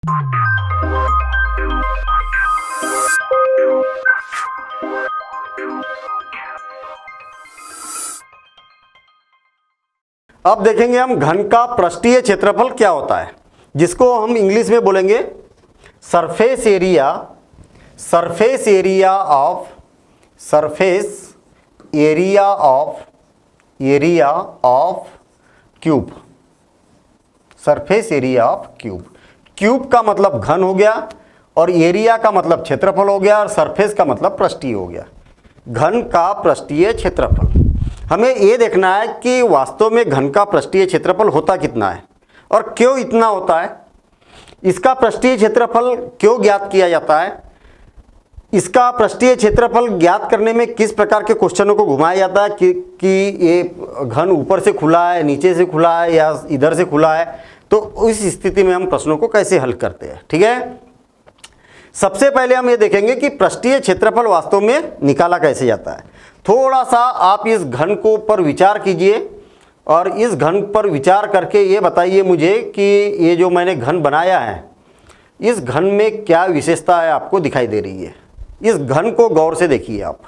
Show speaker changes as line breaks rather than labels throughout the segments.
अब देखेंगे हम घन का पृष्ठीय क्षेत्रफल क्या होता है, जिसको हम इंग्लिश में बोलेंगे surface area of cube. Surface area of cube. Cube का मतलब घन हो गया और एरिया का मतलब क्षेत्रफल हो गया और सरफेस का मतलब पृष्ठीय हो गया। घन का पृष्ठीय क्षेत्रफल। हमें ये देखना है कि वास्तव में घन का पृष्ठीय क्षेत्रफल होता कितना है और क्यों इतना होता है। इसका पृष्ठीय क्षेत्रफल क्यों ज्ञात किया जाता है, इसका पृष्ठीय क्षेत्रफल ज्ञात करने में किस प्रकार के क्वेश्चनों को घुमाया जाता है कि ये घन ऊपर से खुला है, नीचे से खुला है या इधर से खुला है, तो इस स्थिति में हम प्रश्नों को कैसे हल करते हैं। ठीक है, सबसे पहले हम ये देखेंगे कि पृष्ठीय क्षेत्रफल वास्तव में निकाला कैसे जाता है। थोड़ा सा आप इस घन को पर विचार कीजिए और इस घन पर विचार करके ये बताइए मुझे कि ये जो मैंने घन बनाया है, इस घन में क्या विशेषता है आपको दिखाई दे रही है। इस घन को गौर से देखिए आप,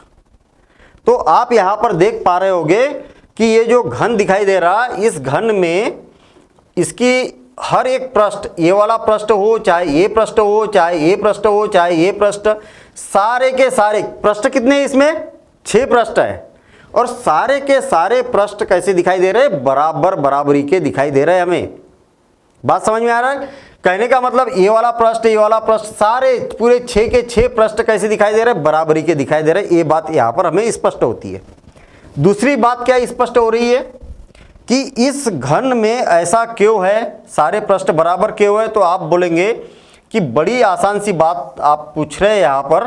तो आप यहाँ पर देख पा रहे होंगे कि ये जो घन दिखाई दे रहा है, इस घन में इसकी हर एक पृष्ठ, ये वाला पृष्ठ हो, चाहे ये पृष्ठ हो, चाहे ये पृष्ठ हो, चाहे ये पृष्ठ, सारे के सारे पृष्ठ कितने, इसमें 6 पृष्ठ है और सारे के सारे पृष्ठ कैसे दिखाई दे रहे हैं, बराबर बराबरी के दिखाई दे रहे हैं। हमें बात समझ में आ रहा है। कहने का मतलब ये वाला पृष्ठ, ये वाला पृष्ठ, सारे पूरे 6 के 6 पृष्ठ कैसे दिखाई दे रहे हैं, बराबरी के दिखाई दे रहे हैं। ये बात यहाँ पर हमें स्पष्ट होती है। दूसरी बात क्या स्पष्ट हो रही है कि इस घन में ऐसा क्यों है, सारे पृष्ठ बराबर क्यों है। तो आप बोलेंगे कि बड़ी आसान सी बात आप पूछ रहे हैं यहाँ पर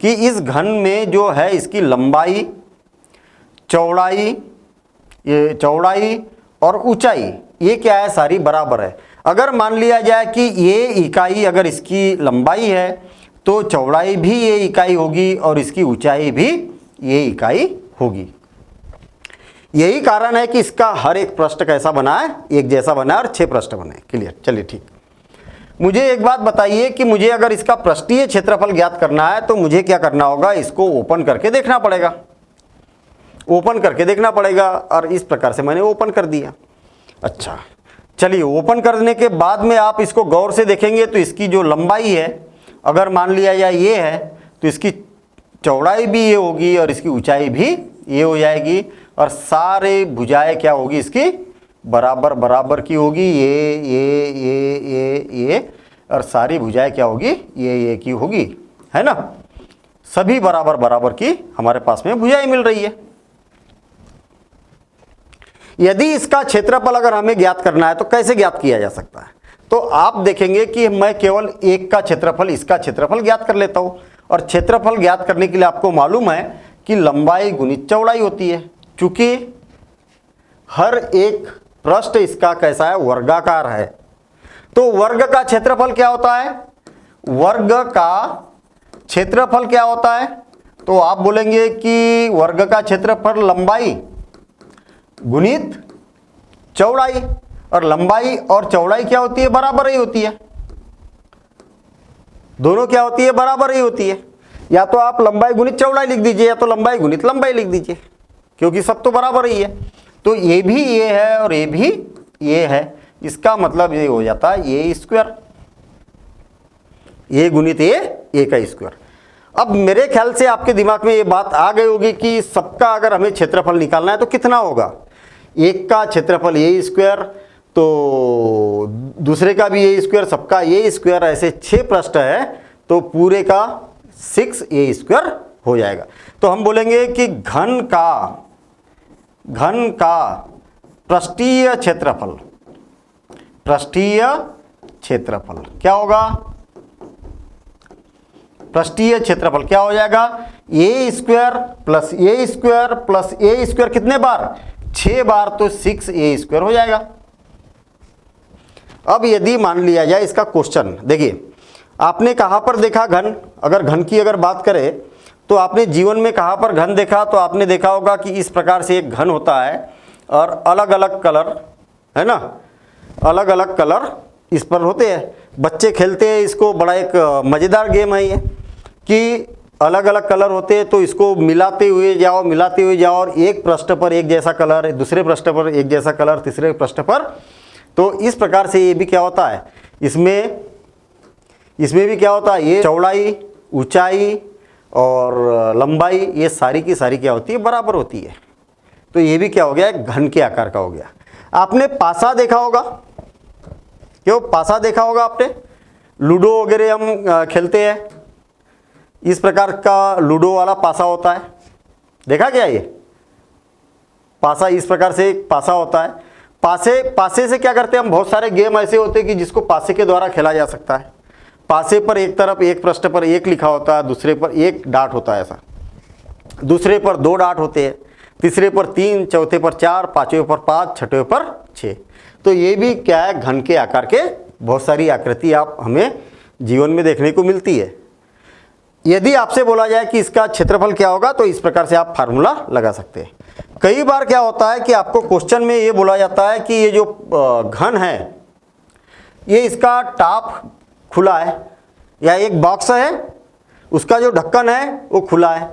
कि इस घन में जो है इसकी लंबाई, चौड़ाई और ऊंचाई, ये क्या है, सारी बराबर है। अगर मान लिया जाए कि ये इकाई अगर इसकी लंबाई है तो चौड़ाई भी ये इकाई होगी और इसकी ऊंचाई भी ये इकाई होगी। यही कारण है कि इसका हर एक पृष्ठ कैसा बना है, एक जैसा बना है और 6 पृष्ठ बने। क्लियर, चलिए ठीक। मुझे एक बात बताइए कि मुझे अगर इसका पृष्ठीय क्षेत्रफल ज्ञात करना है तो मुझे क्या करना होगा, इसको ओपन करके देखना पड़ेगा। ओपन करके देखना पड़ेगा और इस प्रकार से मैंने ओपन कर दिया। अच्छा चलिए, ओपन करने के बाद में आप इसको गौर से देखेंगे तो इसकी जो लंबाई है, अगर मान लिया जाए ये है, तो इसकी चौड़ाई भी ये होगी और इसकी ऊंचाई भी ये हो जाएगी और सारे भुजाएं क्या होगी, इसकी बराबर बराबर की होगी। ये और सारी भुजाएं क्या होगी, ये की होगी, है ना। सभी बराबर बराबर की हमारे पास में भुजाएं मिल रही है। यदि इसका क्षेत्रफल अगर हमें ज्ञात करना है तो कैसे ज्ञात किया जा सकता है, तो आप देखेंगे कि मैं केवल एक का क्षेत्रफल, इसका क्षेत्रफल ज्ञात कर लेता हूं। और क्षेत्रफल ज्ञात करने के लिए आपको मालूम है कि लंबाई गुणित चौड़ाई होती है। चूंकि हर एक पृष्ठ इसका कैसा है, वर्गाकार है, तो वर्ग का क्षेत्रफल क्या होता है, वर्ग का क्षेत्रफल क्या होता है, तो आप बोलेंगे कि वर्ग का क्षेत्रफल लंबाई गुणित चौड़ाई, और लंबाई और चौड़ाई क्या होती है, बराबर ही होती है। दोनों क्या होती है, बराबर ही होती है। या तो आप लंबाई गुणित चौड़ाई लिख दीजिए या तो लंबाई गुणित लंबाई लिख दीजिए, क्योंकि सब तो बराबर ही है। तो ये भी ये है और ये भी ये है, इसका मतलब ये हो जाता है ये स्क्वायर, ये गुणित ये का स्क्वायर। अब मेरे ख्याल से आपके दिमाग में ये बात आ गई होगी कि सबका अगर हमें क्षेत्रफल निकालना है तो कितना होगा, एक का क्षेत्रफल ये स्क्वायर, तो दूसरे का भी ये स्क्वायर, सबका ये स्क्वायर, ऐसे 6 पृष्ठ है तो पूरे का 6 ये स्क्वायर हो जाएगा। तो हम बोलेंगे कि घन का पृष्ठीय क्षेत्रफल क्या होगा, पृष्ठीय क्षेत्रफल क्या हो जाएगा, ए स्क्वायर प्लस ए स्क्वायर प्लस ए स्क्वायर, कितने बार, 6 बार, तो 6 ए स्क्वायर हो जाएगा। अब यदि मान लिया जाए इसका क्वेश्चन, देखिए आपने कहां पर देखा घन, अगर घन की अगर बात करें तो आपने जीवन में कहां पर घन देखा, तो आपने देखा होगा कि इस प्रकार से एक घन होता है और अलग अलग कलर, है ना, अलग अलग कलर इस पर होते हैं, बच्चे खेलते हैं इसको, बड़ा एक मज़ेदार गेम है ये, कि अलग अलग कलर होते हैं तो इसको मिलाते हुए जाओ और एक पृष्ठ पर एक जैसा कलर, दूसरे पृष्ठ पर एक जैसा कलर, तीसरे पृष्ठ पर। तो इस प्रकार से ये भी क्या होता है, इसमें भी क्या होता है, ये चौड़ाई, ऊंचाई और लंबाई, ये सारी की सारी क्या होती है, बराबर होती है। तो ये भी क्या हो गया, एक घन के आकार का हो गया। आपने पासा देखा होगा, क्यों पासा देखा होगा आपने, लूडो वगैरह हम खेलते हैं, इस प्रकार का लूडो वाला पासा होता है, देखा क्या ये पासा, इस प्रकार से एक पासा होता है। पासे से क्या करते हैं हम, बहुत सारे गेम ऐसे होते हैं कि जिसको पासे के द्वारा खेला जा सकता है। पासे पर एक तरफ एक पृष्ठ पर एक लिखा होता है, दूसरे पर एक डाट होता है ऐसा, दूसरे पर 2 डाट होते हैं, तीसरे पर 3, चौथे पर 4, पांचवें पर 5, छठवें पर 6। तो ये भी क्या है, घन के आकार के बहुत सारी आकृति आप हमें जीवन में देखने को मिलती है। यदि आपसे बोला जाए कि इसका क्षेत्रफल क्या होगा, तो इस प्रकार से आप फार्मूला लगा सकते हैं। कई बार क्या होता है कि आपको क्वेश्चन में ये बोला जाता है कि ये जो घन है, ये इसका टॉप खुला है, या एक बॉक्स है उसका जो ढक्कन है वो खुला है,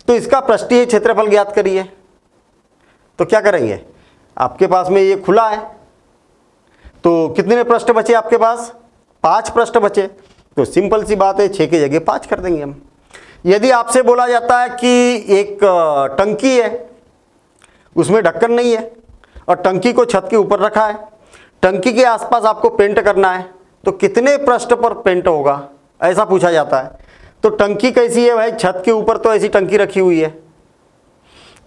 तो इसका पृष्ठीय क्षेत्रफल ज्ञात करिए। तो क्या करेंगे, आपके पास में ये खुला है, तो कितने पृष्ठ बचे आपके पास, 5 पृष्ठ बचे। तो सिंपल सी बात है, 6 की जगह 5 कर देंगे हम। यदि आपसे बोला जाता है कि एक टंकी है, उसमें ढक्कन नहीं है और टंकी को छत के ऊपर रखा है, टंकी के आसपास आपको पेंट करना है, तो कितने पृष्ठ पर पेंट होगा, ऐसा पूछा जाता है। तो टंकी कैसी है भाई, छत के ऊपर तो ऐसी टंकी रखी हुई है,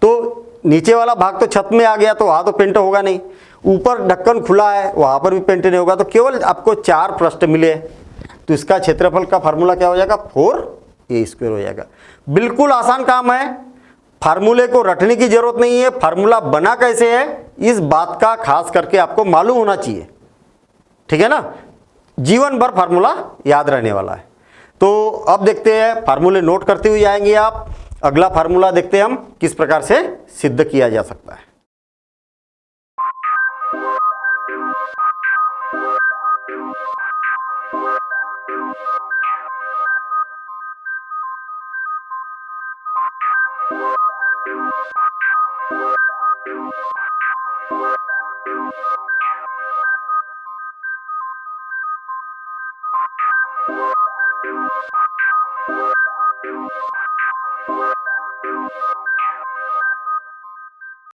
तो नीचे वाला भाग तो छत में आ गया, तो वहाँ तो पेंट होगा नहीं, ऊपर ढक्कन खुला है वहाँ पर भी पेंट नहीं होगा, तो केवल आपको 4 पृष्ठ मिले, तो इसका क्षेत्रफल का फार्मूला क्या हो जाएगा, 4a² हो जाएगा। बिल्कुल आसान काम है, फार्मूले को रटने की जरूरत नहीं है, फार्मूला बना कैसे है इस बात का खास करके आपको मालूम होना चाहिए, ठीक है ना, जीवन भर फार्मूला याद रहने वाला है। तो अब देखते हैं, फार्मूले नोट करते हुए जाएंगे आप, अगला फार्मूला देखते हैं हम किस प्रकार से सिद्ध किया जा सकता है।